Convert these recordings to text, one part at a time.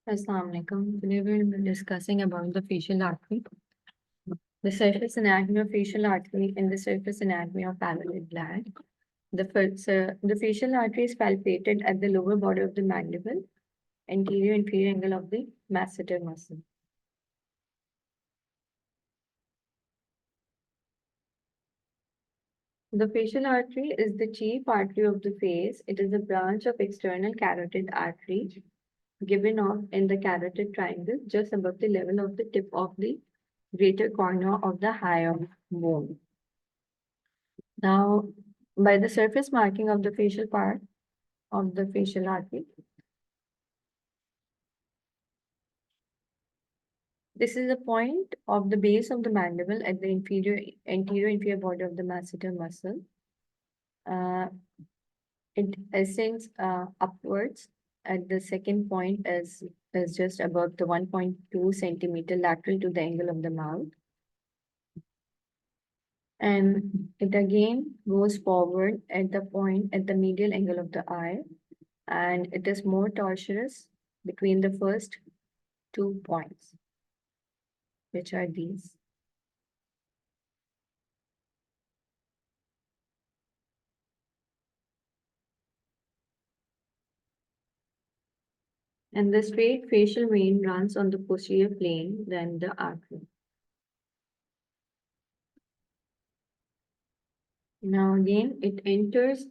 Assalamu alaikum. Today we will be discussing about the facial artery, the surface anatomy of facial artery, and the surface anatomy of parotid gland. The facial artery is palpated at the lower border of the mandible, anterior inferior angle of the masseter muscle. The facial artery is the chief artery of the face. It is a branch of external carotid artery given off in the carotid triangle just above the level of the tip of the greater corner of the hyoid bone. Now, by the surface marking of the facial part of the facial artery, this is the point of the base of the mandible at the anterior inferior border of the masseter muscle. Uh, it ascends upwards at the second point is just above the 1.2 centimeter lateral to the angle of the mouth. And it again goes forward at the point at the medial angle of the eye, and it is more tortuous between the first 2 points, which are these. And the straight facial vein runs on the posterior plane than the artery. Now again, it enters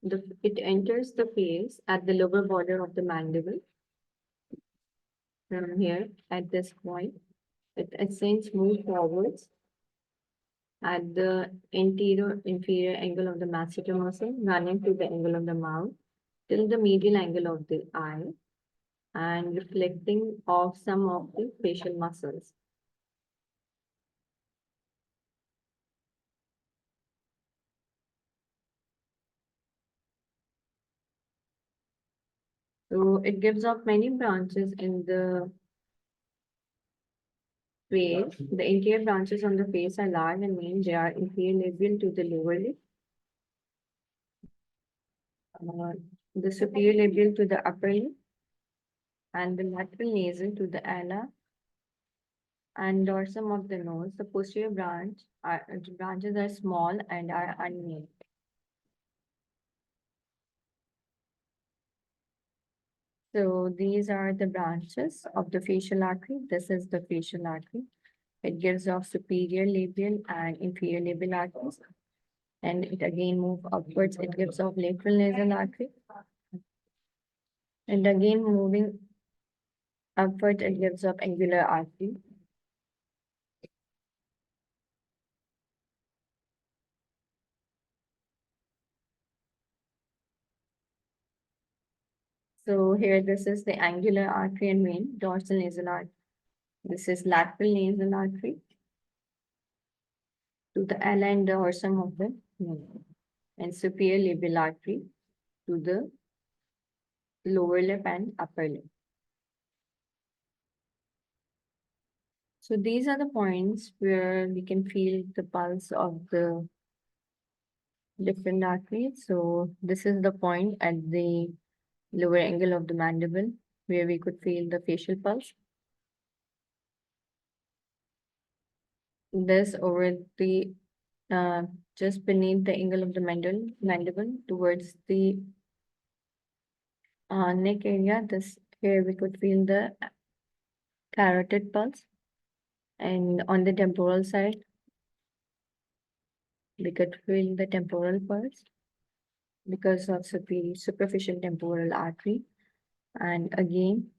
the face at the lower border of the mandible. From here, at this point, it ascends move forwards at the anterior inferior angle of the masseter muscle, running to the angle of the mouth till the medial angle of the eye and reflecting off some of the facial muscles. So it gives off many branches in the face. The interior branches on the face are large and main. They are inferior labial to the lower lip, the superior labial to the upper lip, and the lateral nasal to the ala and dorsum of the nose. The posterior branches are small and are unnamed. So these are the branches of the facial artery. This is the facial artery. It gives off superior labial and inferior labial arteries. And it again moves upwards. It gives off lateral nasal artery. And again moving upward, it gives off angular artery. So here, this is the angular artery and vein, dorsal nasal artery. This is lateral nasal artery to the ala and dorsum of the nose, and superior labial artery to the lower lip and upper lip. So these are the points where we can feel the pulse of the different arteries. So this is the point at the lower angle of the mandible where we could feel the facial pulse. This over the just beneath the angle of the mandible towards the neck area. This here we could feel the carotid pulse, and on the temporal side we could feel the temporal pulse because of superficial temporal artery. And again,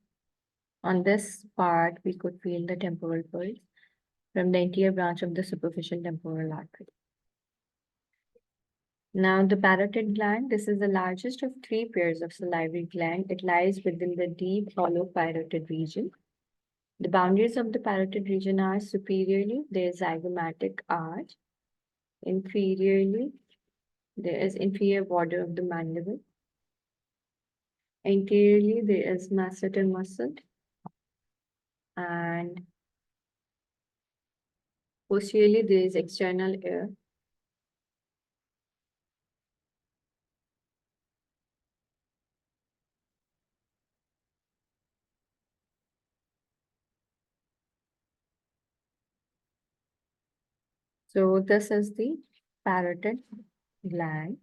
on this part, we could feel the temporal pulse from the anterior branch of the superficial temporal artery. Now, the parotid gland, this is the largest of 3 pairs of salivary gland. It lies within the deep hollow parotid region. The boundaries of the parotid region are superiorly, there is zygomatic arch. Inferiorly, there is inferior border of the mandible. Anteriorly, there is masseter muscle. And posteriorly, there is external ear. So this is the parotid gland.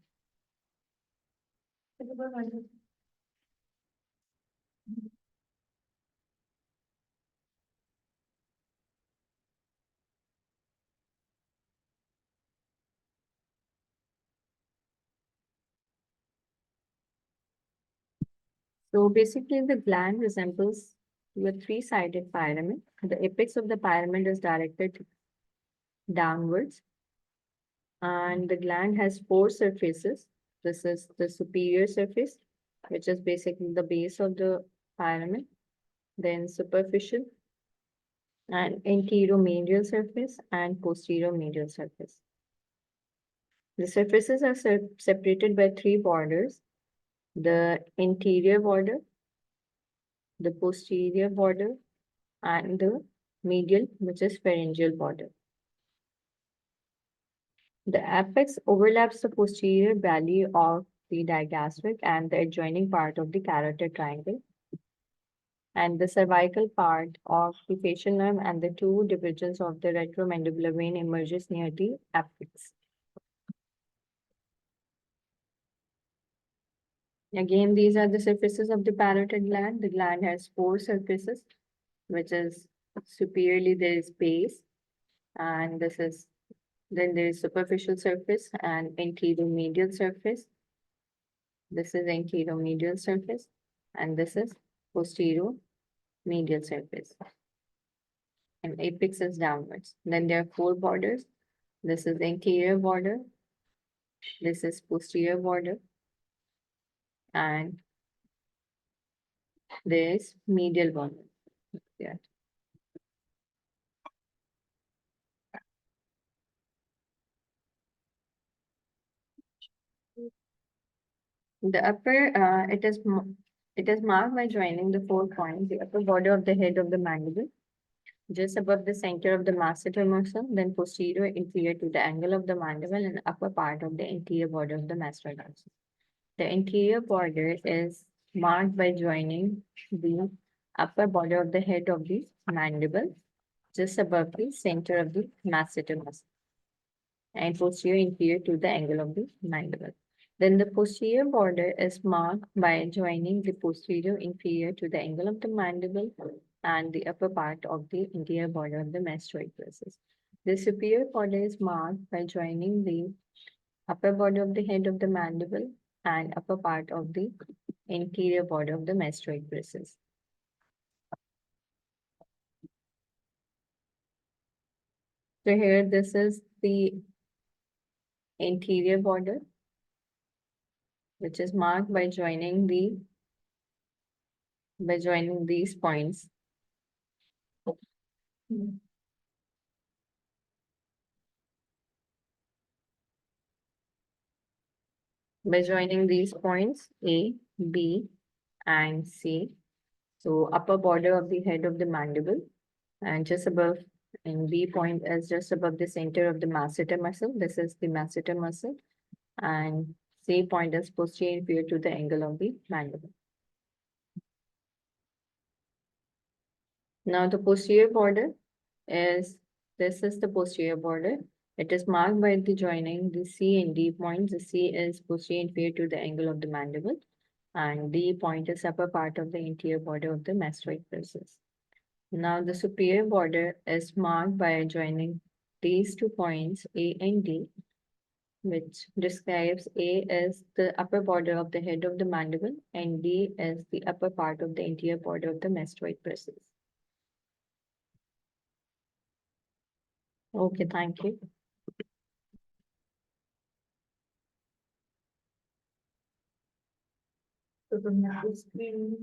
So basically the gland resembles a three-sided pyramid. The apex of the pyramid is directed downwards, and the gland has four surfaces. This is the superior surface, which is basically the base of the pyramid, then superficial and anteromedial surface and posteromedial surface. The surfaces are separated by three borders: the interior border, the posterior border, and the medial, which is pharyngeal border. The apex overlaps the posterior valley of the digastric and the adjoining part of the carotid triangle, and the cervical part of the facial nerve and the two divisions of the retromandibular vein emerges near the apex. Again, these are the surfaces of the parotid gland. The gland has four surfaces, which is superiorly there is base, and then there is superficial surface and anteromedial surface. This is anteromedial surface, and this is posteromedial surface. And apex is downwards. Then there are four borders. This is anterior border, this is posterior border, and this medial border. Yeah. The upper, it is marked by joining the 4 points, the upper border of the head of the mandible, just above the center of the masseter muscle, then posterior inferior to the angle of the mandible and upper part of the anterior border of the mastoid muscle. The anterior border is marked by joining the upper border of the head of the mandible, just above the center of the masseter muscle, and posterior inferior to the angle of the mandible. Then the posterior border is marked by joining the posterior inferior to the angle of the mandible and the upper part of the interior border of the mastoid process. The superior border is marked by joining the upper border of the head of the mandible and upper part of the interior border of the mastoid process. So here this is the interior border, which is marked by joining these points. By joining these points A, B, and C. So upper border of the head of the mandible, and just above, and B point is just above the center of the masseter muscle. This is the masseter muscle, and C point is posterior inferior to the angle of the mandible. Now the posterior border is, this is the posterior border. It is marked by the joining the C and D points. The C is posterior inferior to the angle of the mandible, and D point is upper part of the interior border of the mastoid process. Now the superior border is marked by joining these 2 points A and D, which describes A as the upper border of the head of the mandible and D as the upper part of the interior border of the mastoid process. Okay, thank you. So the screen.